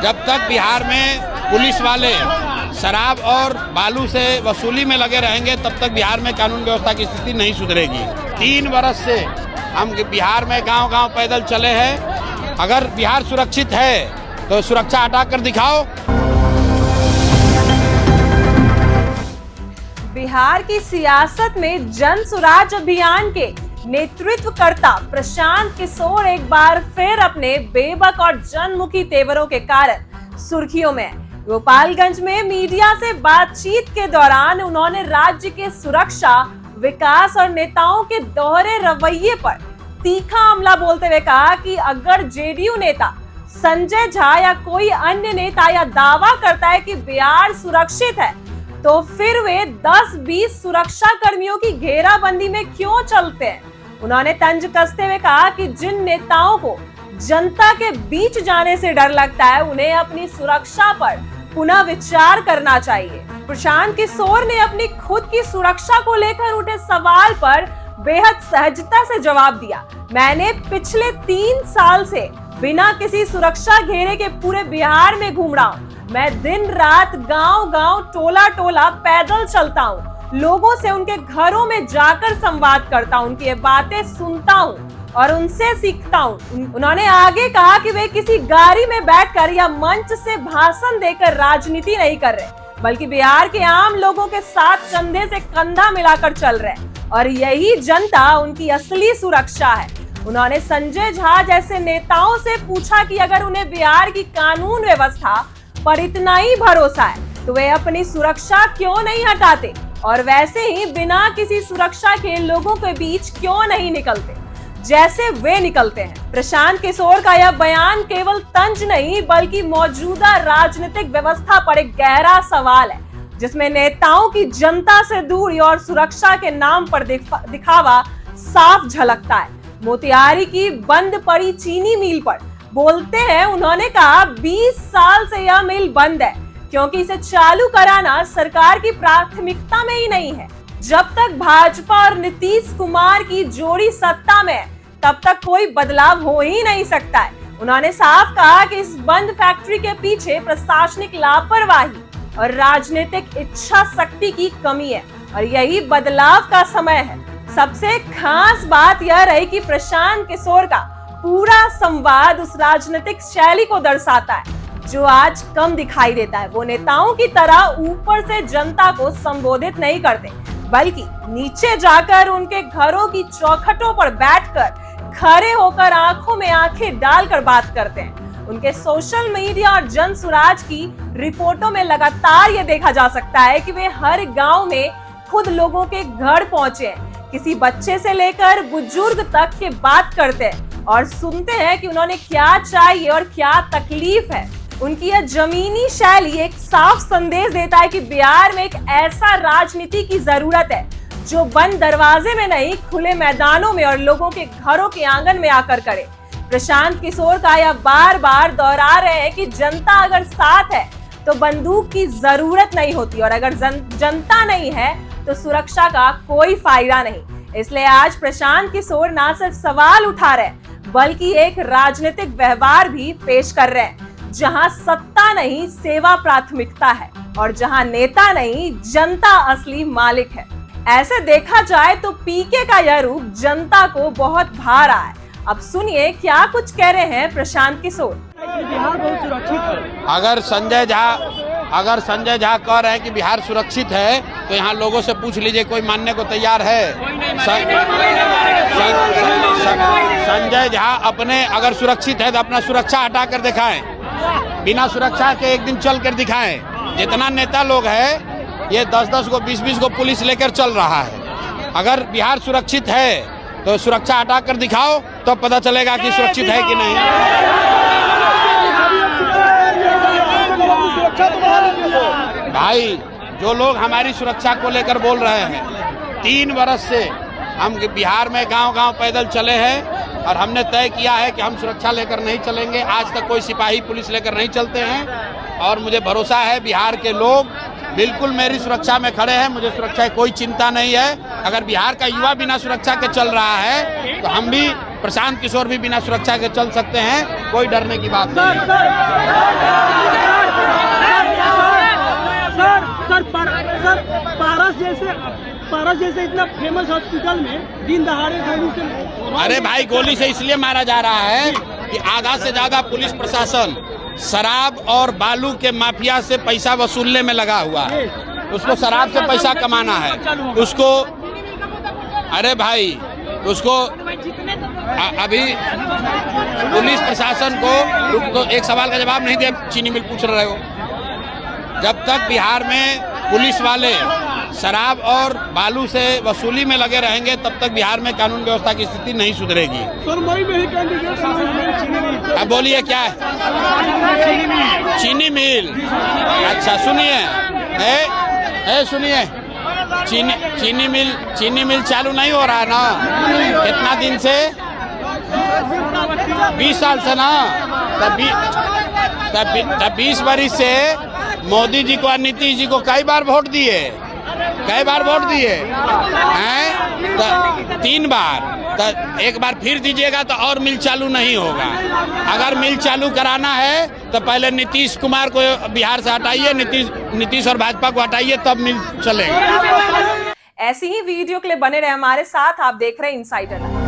जब तक बिहार में पुलिस वाले शराब और बालू से वसूली में लगे रहेंगे तब तक बिहार में कानून व्यवस्था की स्थिति नहीं सुधरेगी। 3 वर्ष से हम बिहार में गांव-गांव पैदल चले हैं। अगर बिहार सुरक्षित है तो सुरक्षा हटा कर दिखाओ। बिहार की सियासत में जन स्वराज अभियान के नेतृत्वकर्ता प्रशांत किशोर एक बार फिर अपने बेबक और जनमुखी तेवरों के कारण सुर्खियों में है। गोपालगंज में मीडिया से बातचीत के दौरान उन्होंने राज्य के सुरक्षा, विकास और नेताओं के दोहरे रवैये पर तीखा हमला बोलते हुए कहा कि अगर जेडीयू नेता संजय झा या कोई अन्य नेता या दावा करता है कि बिहार सुरक्षित है तो फिर वे 10-20 सुरक्षा कर्मियों की घेराबंदी में क्यों चलते हैं। उन्होंने तंज कसते हुए कहा कि जिन नेताओं को जनता के बीच जाने से डर लगता है उन्हें अपनी सुरक्षा पर पुनः विचार करना चाहिए। प्रशांत किशोर ने अपनी खुद की सुरक्षा को लेकर उठे सवाल पर बेहद सहजता से जवाब दिया। मैंने पिछले 3 साल से बिना किसी सुरक्षा घेरे के पूरे बिहार में घूम रहा हूँ। मैं दिन रात गांव-गांव, टोला-टोला पैदल चलता हूँ, लोगों से उनके घरों में जाकर संवाद करता हूँ, उनकी बातें सुनता हूँ और उनसे सीखता हूँ। उन्होंने आगे कहा कि वे किसी गाड़ी में बैठकर या मंच से भाषण देकर राजनीति नहीं कर रहे, बल्कि बिहार के आम लोगों के साथ कंधे से कंधा मिलाकर चल रहे हैं और यही जनता उनकी असली सुरक्षा है। उन्होंने संजय झा जैसे नेताओं से पूछा कि अगर उन्हें बिहार की कानून व्यवस्था पर इतना ही भरोसा है तो वे अपनी सुरक्षा क्यों नहीं हटाते और वैसे ही बिना किसी सुरक्षा के लोगों के बीच क्यों नहीं निकलते जैसे वे निकलते हैं। प्रशांत किशोर का यह बयान केवल तंज नहीं बल्कि मौजूदा राजनीतिक व्यवस्था पर एक गहरा सवाल है, जिसमें नेताओं की जनता से दूरी और सुरक्षा के नाम पर दिखावा साफ झलकता है। मोतिहारी की बंद पड़ी चीनी मिल पर बोलते हैं उन्होंने कहा 20 साल से यह मिल बंद है क्योंकि इसे चालू कराना सरकार की प्राथमिकता में ही नहीं है। जब तक भाजपा और नीतीश कुमार की जोड़ी सत्ता में है तब तक कोई बदलाव हो ही नहीं सकता है। उन्होंने साफ कहा कि इस बंद फैक्ट्री के पीछे प्रशासनिक लापरवाही और राजनीतिक इच्छा शक्ति की कमी है और यही बदलाव का समय है। सबसे खास बात यह रही कि प्रशांत किशोर का पूरा संवाद उस राजनीतिक शैली को दर्शाता है जो आज कम दिखाई देता है। वो नेताओं की तरह ऊपर से जनता को संबोधित नहीं करते बल्कि नीचे जाकर उनके घरों की चौखटों पर बैठकर खड़े होकर आंखों में आंखें डालकर बात करते हैं। उनके सोशल मीडिया और जन स्वराज की रिपोर्टों में लगातार ये देखा जा सकता है कि वे हर गांव में खुद लोगों के घर पहुंचे हैं, किसी बच्चे से लेकर बुजुर्ग तक के बात करते हैं और सुनते हैं कि उन्होंने क्या चाहिए और क्या तकलीफ है। उनकी यह जमीनी शैली एक साफ संदेश देता है कि बिहार में एक ऐसा राजनीति की जरूरत है जो बंद दरवाजे में नहीं, खुले मैदानों में और लोगों के घरों के आंगन में आकर करे। प्रशांत किशोर का यह बार बार दोहरा रहे हैं कि जनता अगर साथ है तो बंदूक की जरूरत नहीं होती और अगर जनता नहीं है तो सुरक्षा का कोई फायदा नहीं। इसलिए आज प्रशांत किशोर न सिर्फ सवाल उठा रहे हैं बल्कि एक राजनीतिक व्यवहार भी पेश कर रहे हैं जहां सत्ता नहीं सेवा प्राथमिकता है और जहां नेता नहीं जनता असली मालिक है। ऐसे देखा जाए तो पीके का यह रूप जनता को बहुत भा रहा है। अब सुनिए क्या कुछ कह रहे हैं प्रशांत किशोर। बिहार बहुत सुरक्षित है। अगर संजय झा कह रहे हैं कि बिहार सुरक्षित है तो यहाँ लोगों से पूछ लीजिए, कोई मानने को तैयार है? संजय झा अपने अगर सुरक्षित है तो अपना सुरक्षा हटा कर दिखाएं, बिना सुरक्षा के एक दिन चल कर दिखाएं। जितना नेता लोग है ये 10-10 को 20-20 को पुलिस लेकर चल रहा है। अगर बिहार सुरक्षित है तो सुरक्षा हटा कर दिखाओ तो पता चलेगा कि सुरक्षित है कि नहीं। भाई जो लोग हमारी सुरक्षा को लेकर बोल रहे हैं, 3 वर्ष से हम बिहार में गांव-गांव पैदल चले हैं और हमने तय किया है कि हम सुरक्षा लेकर नहीं चलेंगे। आज तक कोई सिपाही पुलिस लेकर नहीं चलते हैं और मुझे भरोसा है बिहार के लोग बिल्कुल मेरी सुरक्षा में खड़े हैं। मुझे सुरक्षा की कोई चिंता नहीं है। अगर बिहार का युवा बिना सुरक्षा के चल रहा है तो हम भी, प्रशांत किशोर भी बिना सुरक्षा के चल सकते हैं। कोई डरने की बात नहीं है। बनारस जैसे इतना फेमस हॉस्पिटल में दिन दहाड़े गोली से, अरे भाई गोली से इसलिए मारा जा रहा है कि आधा से ज्यादा पुलिस प्रशासन शराब और बालू के माफिया से पैसा वसूलने में लगा हुआ है। उसको शराब से पैसा कमाना है, उसको, अरे भाई उसको अभी पुलिस प्रशासन को, तो एक सवाल का जवाब नहीं दे, चीनी मिल पूछ रहे हो। जब तक बिहार में पुलिस वाले शराब और बालू से वसूली में लगे रहेंगे तब तक बिहार में कानून व्यवस्था की स्थिति नहीं सुधरेगी। सर मई में ही कैंडिडेट, अब बोलिए क्या है? चीनी मिल, अच्छा सुनिए, सुनिए, चीनी मिल चालू नहीं हो रहा है ना कितना दिन से, 20 साल से ना, तब 20 बरिस से मोदी जी को और नीतीश जी को कई बार वोट दिए हैं? 3 बार। तो एक बार फिर दीजिएगा तो और मिल चालू नहीं होगा। अगर मिल चालू कराना है तो पहले नीतीश कुमार को बिहार से हटाइए, नीतीश और भाजपा को हटाइए, तब मिल चलेगा। ऐसी ही वीडियो के लिए बने रहे हमारे साथ। आप देख रहे हैं इनसाइडर।